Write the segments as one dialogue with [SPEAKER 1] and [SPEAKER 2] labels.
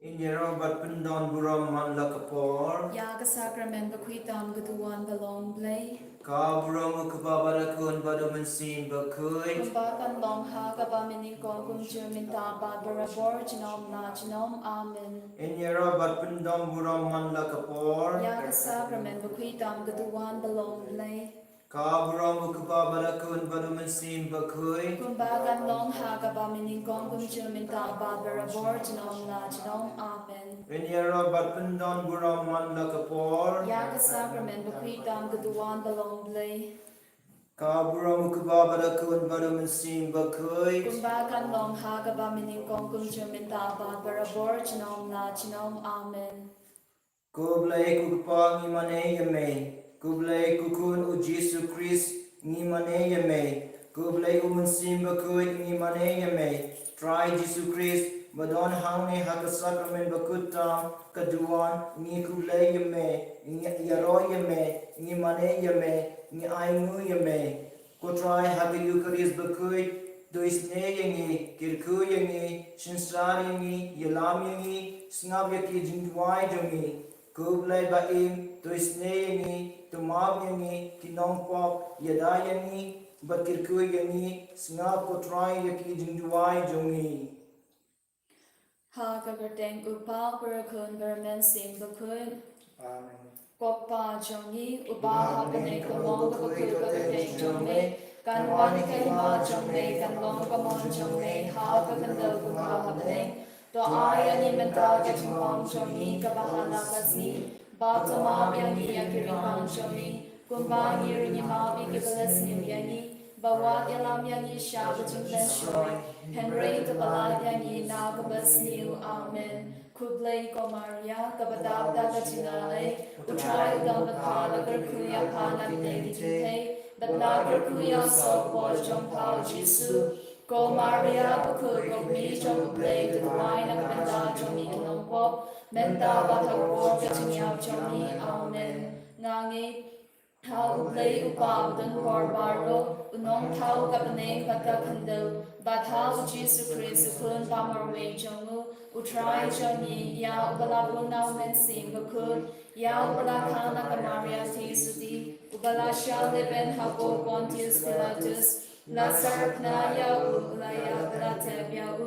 [SPEAKER 1] Inyerobat pendon buram man lakapor.
[SPEAKER 2] Yaga sacrament bakwitam gaduan balong blay.
[SPEAKER 1] Ka buram kababarakun baduman sin bakui.
[SPEAKER 2] Kumbakan long ha kabamini ko kumjuminta babarabor jinom na jinom amen.
[SPEAKER 1] Inyerobat pendon buram man lakapor.
[SPEAKER 2] Yaga sacrament bakwitam gaduan balong blay.
[SPEAKER 1] Ka buram kababarakun baduman sin bakui.
[SPEAKER 2] Kumbakan long ha kabamini ko kumjuminta babarabor jinom na jinom amen.
[SPEAKER 1] Inyerobat pendon buram man lakapor.
[SPEAKER 2] Yaga sacrament bakwitam gaduan balong blay.
[SPEAKER 1] Ka buram kababarakun baduman sin bakui.
[SPEAKER 2] Kumbakan long ha kabamini ko kumjuminta babarabor jinom na jinom amen.
[SPEAKER 1] Kublai kukpa ngimane yame. Kublai kukun u Jesu Christ ngimane yame. Kublai umunsim bakut ngimane yame. Try Jesu Christ badon hangne hakasakramen bakutam kaduan ngi kublai yame. Ngi yaro yame. Ngimane yame. Ngi aingu yame. Ko try haka Eucharist bakut. Doisne yangi, kirku yangi, shinsar yangi, yalam yangi, snab yaki jingduai jongi. Kublai baim, doisne yangi, tumab yangi, kinong pop, yada yangi, but kirku yangi, snab potrai yaki jingduai jongi.
[SPEAKER 2] Ha kagerteng upal berakun bermen sim bakun.
[SPEAKER 1] Amen.
[SPEAKER 2] Kopa jongi upal hapane kalong bakun kagerteng jongi. Kanwani kalma jongi kanlong kamon jongi ha kakandal upal hapane. To ayani menta kachimong jongi kabahala kasi. Batama yangi yakirimang jongi. Kumbangi rinyamabi kibalas yangi. Bawat yalam yangi shabu jinglen shoy. Henry kabalat yangi na kabas niu amen. Kublay ko Maria kabadab daga Jingaiei. Utray ugabat lagar kuya panat negi jingay. Batlagar kuya so po jong pao Jisu. Ko Maria bakul gogmi jong kublay tutuay na kabenda jong ikinong pop. Menta batak po kajingyap jong ni amen. Ngangit Thao play upabdan barbaro, unong thao kapaneng pagkakandal, bathao Jesus Christ ukun pamarwe jongu, utray jongi, ya ubalabo now men sing bakun, ya ubalakana kamaria tisudi, ubalasya leben hapo Pontius Pilatus, la sarpna ya ulaya ulateb ya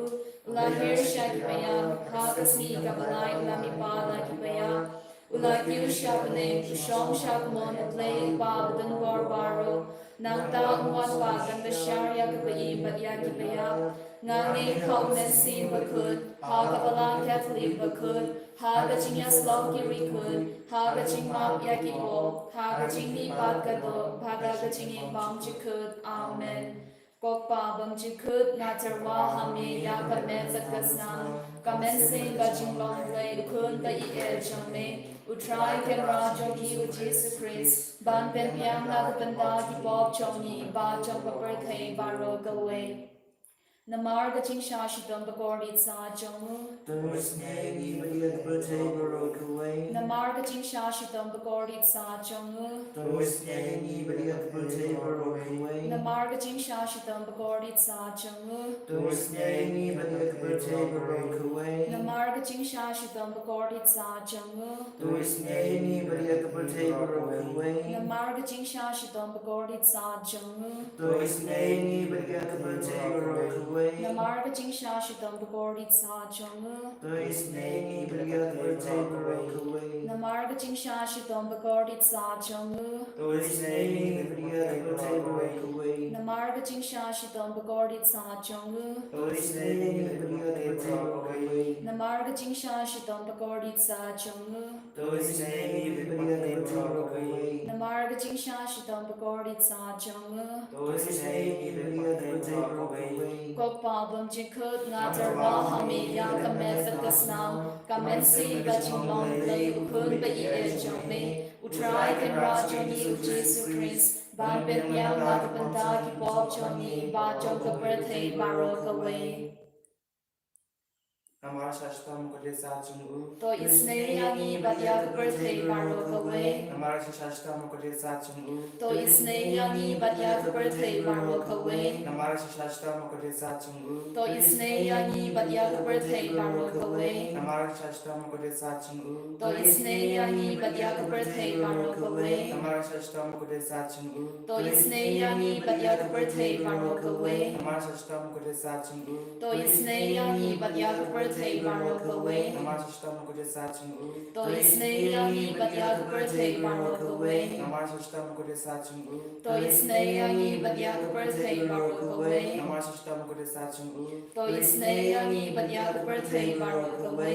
[SPEAKER 2] ulahir shakibaya, kakasmi kabalay ulamipala kibaya, Ulakiu shapane, Ushong shapmon, play bab, dan barbaro, nang taong wan bagan, Bashar yakabai, but yakibaya, Nangi kogmen sin bakud, Hagabalang Catholic bakud, Hagaching yaslov kirikud, Hagaching map yakibo, Hagaching ni bagado, Hagaching ibang jikud, Amen. Kokpa bang jikud, Natarwa hami yakamen zatkasnang, Kamen sing gaching long play, Ukun ba i me. Utray ken ra jongi u Jesus Christ, ban pen piang na kapanda ki bob jongi, ba jong paperthei baro gawe. Namar gaching shashidam bagorit sa jongu. Namar gaching shashidam bagorit sa jongu. Namar gaching shashidam bagorit sa jongu. Namar gaching shashidam bagorit sa jongu. Namar gaching shashidam bagorit sa jongu. Namar gaching shashidam bagorit sa jongu. Namar gaching shashidam bagorit sa jongu. Namar gaching shashidam bagorit sa jongu. Namar gaching shashidam bagorit sa jongu. Namar gaching shashidam bagorit sa jongu. Kokpa bam jikud ngatarwa hami yang kamen fatkasnang, kamen si gaching long play ukun ba i jome, utray ken ra jongi u Jesus Christ, ban pen piang na kapanta ki pop jongi ba jong ka birthday baro kawe.
[SPEAKER 1] Namara Shashtam Kodesa Chungu.
[SPEAKER 2] To isne yangi badya ka birthday baro ka we.
[SPEAKER 1] Namara Shashtam Kodesa Chungu.
[SPEAKER 2] To isne yangi badya ka birthday baro ka we.
[SPEAKER 1] Namara Shashtam Kodesa Chungu.
[SPEAKER 2] To isne yangi badya ka birthday baro ka we.
[SPEAKER 1] Namara Shashtam Kodesa Chungu.
[SPEAKER 2] To isne yangi badya ka birthday baro ka we.
[SPEAKER 1] Namara Shashtam Kodesa Chungu.
[SPEAKER 2] To isne yangi badya ka birthday baro ka we.
[SPEAKER 1] Namara Shashtam Kodesa Chungu.
[SPEAKER 2] To isne yangi badya ka birthday baro ka we.
[SPEAKER 1] Namara Shashtam Kodesa Chungu.
[SPEAKER 2] To isne yangi badya ka birthday baro ka we.
[SPEAKER 1] Namara Shashtam Kodesa Chungu.
[SPEAKER 2] To isne yangi badya ka birthday baro ka we.
[SPEAKER 1] Namara Shashtam Kodesa Chungu.
[SPEAKER 2] To isne yangi badya ka birthday baro ka we.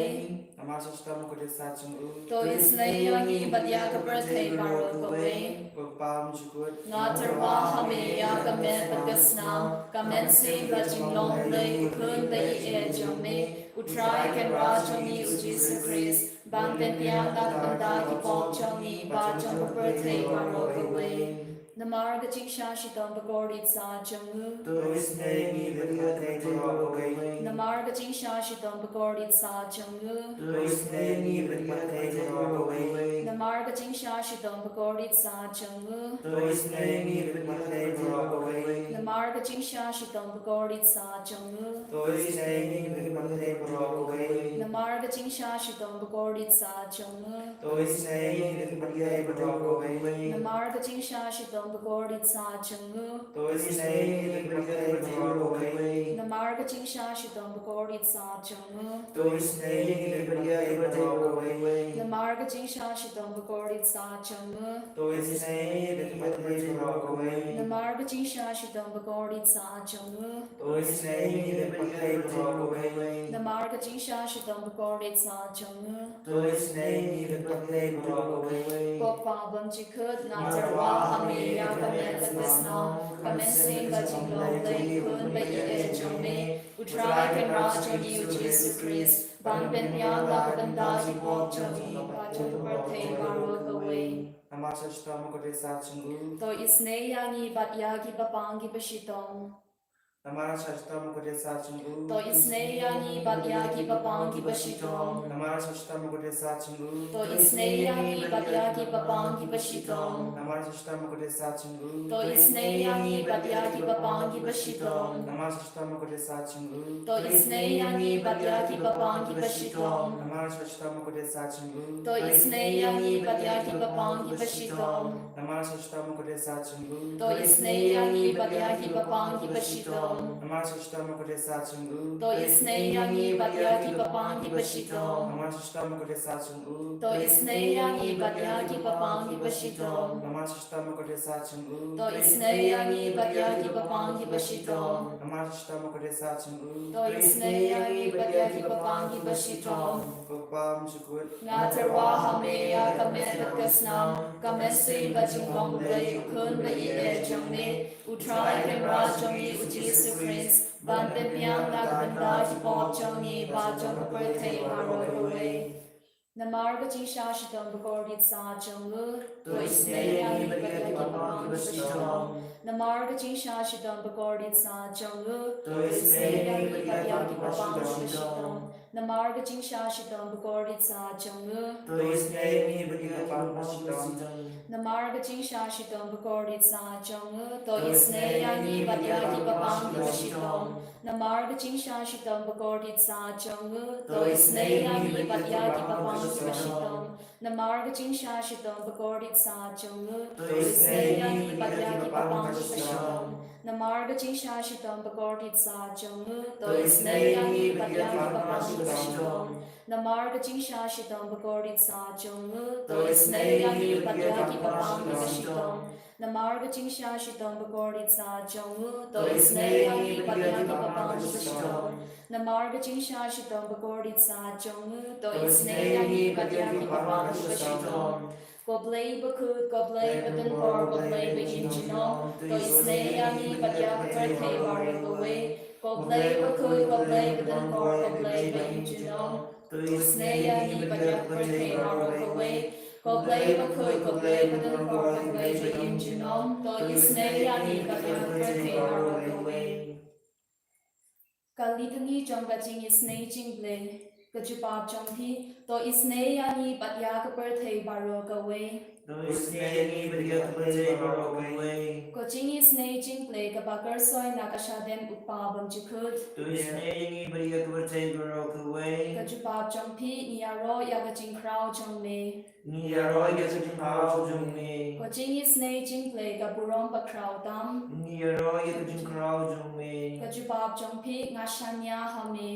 [SPEAKER 1] Namara Shashtam Kodesa Chungu.
[SPEAKER 2] To isne yangi badya ka birthday baro ka we.
[SPEAKER 1] Pagpam Jukut.
[SPEAKER 2] Nga terwa hame ya kamen pagasnam kamen si bajing long lay kun lay e jame utrai ken ra jami u Jesus Christ ban ten piang da banda ki pom jami ba jam birthday baro ka we. Namar ga ching sha shi dom bagori sa jamu.
[SPEAKER 1] To isne ni birthday baro ka we.
[SPEAKER 2] Namar ga ching sha shi dom bagori sa jamu.
[SPEAKER 1] To isne ni birthday baro ka we.
[SPEAKER 2] Namar ga ching sha shi dom bagori sa jamu.
[SPEAKER 1] To isne ni birthday baro ka we.
[SPEAKER 2] Namar ga ching sha shi dom bagori sa jamu.
[SPEAKER 1] To isne ni birthday baro ka we.
[SPEAKER 2] Namar ga ching sha shi dom bagori sa jamu.
[SPEAKER 1] To isne ni birthday baro ka we.
[SPEAKER 2] Namar ga ching sha shi dom bagori sa jamu.
[SPEAKER 1] To isne ni birthday baro ka we.
[SPEAKER 2] Namar ga ching sha shi dom bagori sa jamu.
[SPEAKER 1] To isne ni birthday baro ka we.
[SPEAKER 2] Namar ga ching sha shi dom bagori sa jamu.
[SPEAKER 1] To isne ni birthday baro ka we.
[SPEAKER 2] Namar ga ching sha shi dom bagori sa jamu.
[SPEAKER 1] To isne ni birthday baro ka we.
[SPEAKER 2] Namar ga ching sha shi dom bagori sa jamu.
[SPEAKER 1] To isne ni birthday baro ka we.
[SPEAKER 2] Pok pa bam chi khut na terwa hame ya kamen pagasna kamen sing ba ching long lay kun ba ye jame utrai ken ra jami u Jesus Christ ban ben piang da banda ki pom jami ba jam birthday baro ka we.
[SPEAKER 1] Namara Shashtam Kodesa Chungu.
[SPEAKER 2] To isne yangi bat yagi bapangi bashitong.
[SPEAKER 1] Namara Shashtam Kodesa Chungu.
[SPEAKER 2] To isne yangi bat yagi bapangi bashitong.
[SPEAKER 1] Namara Shashtam Kodesa Chungu.
[SPEAKER 2] To isne yangi bat yagi bapangi bashitong.
[SPEAKER 1] Namara Shashtam Kodesa Chungu.
[SPEAKER 2] To isne yangi bat yagi bapangi bashitong.
[SPEAKER 1] Namara Shashtam Kodesa Chungu.
[SPEAKER 2] To isne yangi bat yagi bapangi bashitong.
[SPEAKER 1] Namara Shashtam Kodesa Chungu.
[SPEAKER 2] To isne yangi bat yagi bapangi bashitong.
[SPEAKER 1] Namara Shashtam Kodesa Chungu.
[SPEAKER 2] To isne yangi bat yagi bapangi bashitong.
[SPEAKER 1] Namara Shashtam Kodesa Chungu.
[SPEAKER 2] To isne yangi bat yagi bapangi bashitong.
[SPEAKER 1] Namara Shashtam Kodesa Chungu.
[SPEAKER 2] To isne yangi bat yagi bapangi bashitong.
[SPEAKER 1] Namara Shashtam Kodesa Chungu.
[SPEAKER 2] To isne yangi bat yagi bapangi bashitong.
[SPEAKER 1] Namara Shashtam Kodesa Chungu.
[SPEAKER 2] To isne yangi bat yagi bapangi bashitong.
[SPEAKER 1] Pagpam Jukut.
[SPEAKER 2] Nga terwa hame ya kamen pagasnam kamen si bajing long lay kun ba ye jame utrai ken ra jami u Jesus Christ ban ben piang da banda ki pom jami ba jam birthday baro ka we. Namar ga ching sha shi dom bagori sa jamu. To isne yangi bat yagi bapangi bashitong. Namar ga ching sha shi dom bagori sa jamu. To isne yangi bat yagi bapangi bashitong. Namar ga ching sha shi dom bagori sa jamu.
[SPEAKER 1] To isne ni birthday baro ka we.
[SPEAKER 2] Namar ga ching sha shi dom bagori sa jamu. To isne yangi bat yagi bapangi bashitong. Namar ga ching sha shi dom bagori sa jamu. To isne yangi bat yagi bapangi bashitong. Namar ga ching sha shi dom bagori sa jamu. To isne yangi bat yagi bapangi bashitong. Namar ga ching sha shi dom bagori sa jamu. To isne yangi bat yagi bapangi bashitong. Namar ga ching sha shi dom bagori sa jamu. To isne yangi bat yagi bapangi bashitong. Namar ga ching sha shi dom bagori sa jamu. To isne yangi bat yagi bapangi bashitong. Namar ga ching sha shi dom bagori sa jamu. To isne yangi bat yagi bapangi bashitong. Goblay bakut, goblay batan por, goblay bagin jinong. To isne yangi bat yagi birthday baro ka we. Goblay bakut, goblay batan por, goblay bagin jinong. To isne yangi bat yagi birthday baro ka we. Goblay bakut, goblay batan por, goblay bagin jinong. To isne yangi bat yagi birthday baro ka we. Kalitani Jong Gaching is Naging Blay, Gachupap Jong P, to is Nayani but Yakaper Tay Barok away. Coaching is Naging Blay, Kabakar Soy Nakashadem Upabam Chikut. Gachupap Jong P, Niaro Yakaching Crow Jong Me. Coaching is Naging Blay, Gaburom Bakrao Dam. Gachupap Jong P, Ngashanya Hame.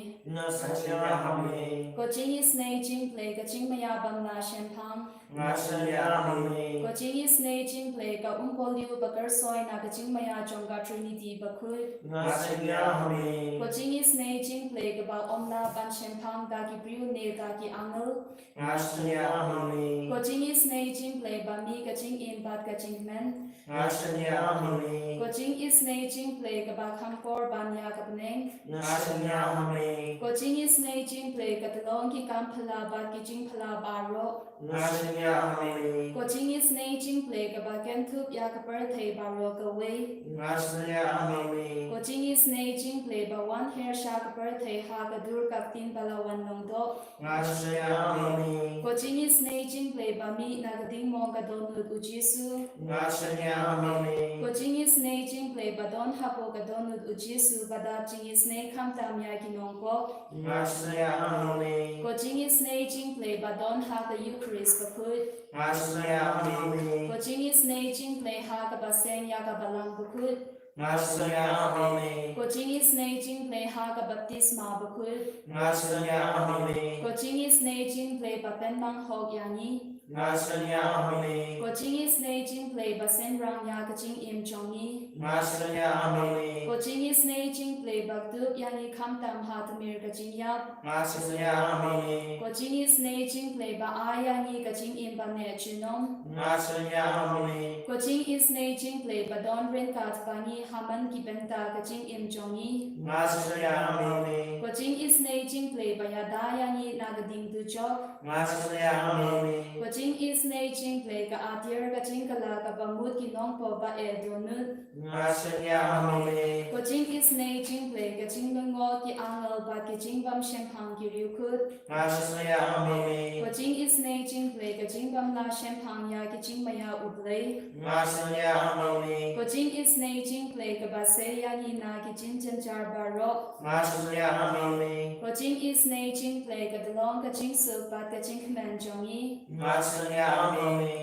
[SPEAKER 2] Coaching is Naging Blay, Gaching Mayabam Na Shempang. Coaching is Naging Blay, Ga Umpoliu Bakar Soy Nakaching Maya Jonga Trinity Bakut. Coaching is Naging Blay, Gaba Omna Ban Shempang Gaki Briu Ne Gaki Angel. Coaching is Naging Blay, Bami Gaching In Bat Gaching Men. Coaching is Naging Play Gaba Kampor Banya Gabneng. Coaching is Naging Play Gatalongi Kampala Bat Gijing Pala Baro. Coaching is Naging Play Gaba Gentup Yakaper Tay Baro Gaway. Coaching is Naging Play Ba One Hair Shakaper Tay Hagadur Gaktin Balawan Nongdo. Coaching is Naging Play Bami Nagading Mongadon Ujisu. Coaching is Naging Play Badon Hapo Gadon Ujisu Badaching is Nay Kamtam Yaginongo. Coaching is Naging Play Badon Haga Eucharist Bakut. Coaching is Naging Play Haga Basen Yaga Balang Bakut. Coaching is Naging Play Haga Baptisma Bakut. Coaching is Naging Play Bapen Mang Hog Yani. Coaching is Naging Play Basen Rang Yakaching Im Jongi. Coaching is Naging Play Bagdup Yani Kamtam Hatamir Gaching Yap. Coaching is Naging Play Ba Ayani Gaching Im Bane Chinom. Coaching is Naging Play Badon Renkat Bani Haman Gibenta Gaching Im Jongi. Coaching is Naging Play Bayadayani Nagading Dujok. Coaching is Naging Play Ga Atir Gaching Kala Ga Bamut Kinong Po Ba Edonut. Coaching is Naging Play Gaching Lungo Ki Angel Ba Gaching Bam Shempang Ki Ryukut. Coaching is Naging Play Gaching Bam La Shempang Ya Gaching Maya Ublay. Coaching is Naging Play Ga Baseya Ni Na Gaching Janjar Barok. Coaching is Naging Play Ga Delong Gaching Suk Ba Gaching Kmen Jongi.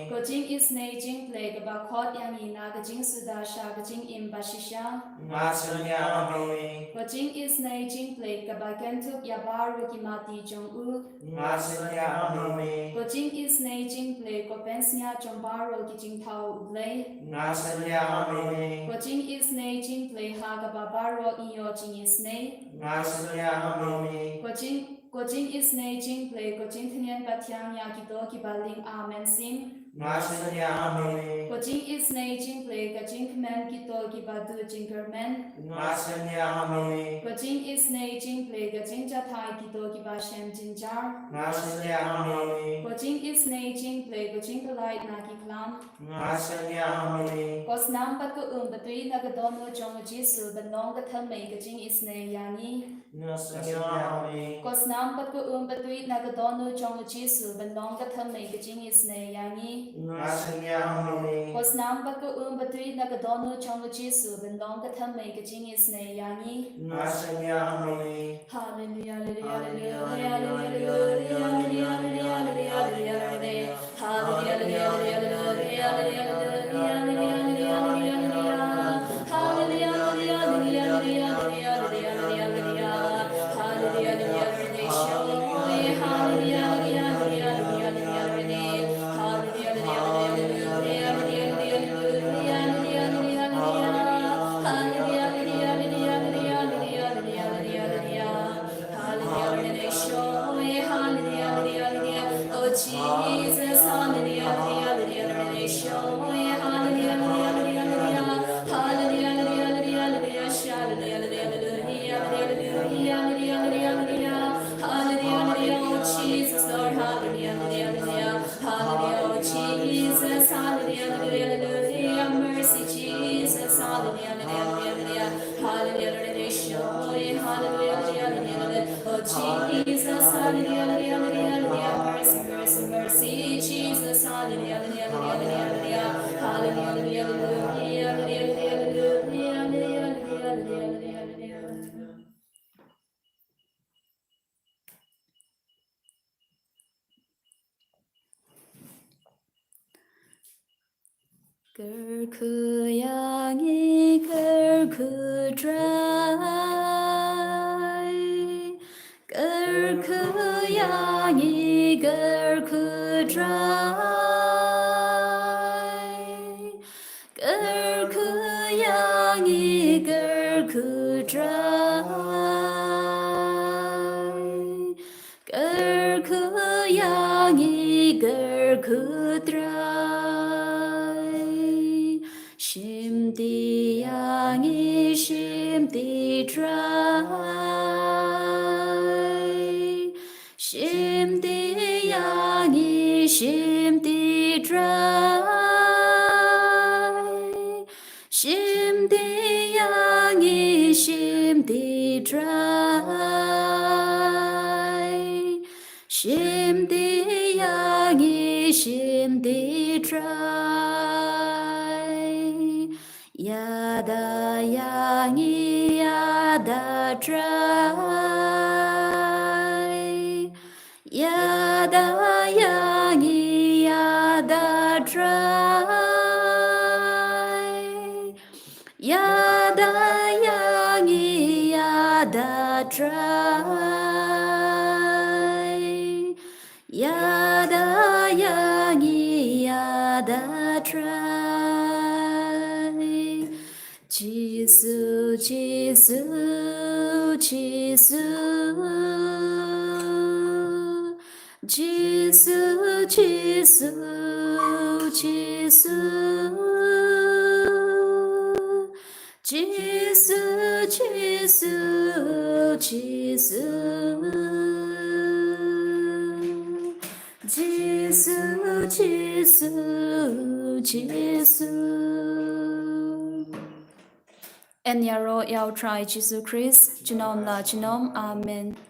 [SPEAKER 2] Coaching is Naging Play Ga Bakot Yani Na Gaching Sudasha Gaching Im Bashisha. Coaching is Naging Play Ga Bagentuk Yabaru Kimati Jongu. Coaching is Naging Play Ga Pensnya Jombaro Gijing Tau Ublay. Coaching is Naging Play Haga Babaro Iyo Jing is Nay. Coaching is Naging Play Coaching Tinian Batyang Yakido Kibaling Amen Sim. Coaching is Naging Play Coaching Kmen Kito Kibadu Jingerman. Coaching is Naging Play Coaching Jatai Kito Kibashem Jinjar. Coaching is Naging Play Coaching Kalite Naki Klam. Kosnam Batu Batui Nagadono Jong Jisu Banong Gatame Coaching is Nayani. Kosnam Batu Batui Nagadono Jong Jisu Banong Gatame Coaching is Nayani. Kosnam Batu Batui Nagadono Jong Jisu Banong Gatame Coaching is Nayani. Hallelujah, hallelujah, Jesus, hallelujah, hallelujah, hallelujah, hallelujah, hallelujah, 그 양이 그 dry 그 양이 그 dry 그 양이 그 dry 그 양이 그 dry 심디 양이 심디 dry 심디 양이 심디 dry 심디 양이 심디 dry 심디 양이 심디 dry 야다 양이 야다 dry 야다 양이 야다 dry 야다 양이 야다 dry 야다 양이 야다 dry 지수 지수 지수 지수 지수 지수 지수 지수 지수 지수 지수 지수 En nhà rồi yêu trai Jesus Christ, Chinom la Chinom, Amen.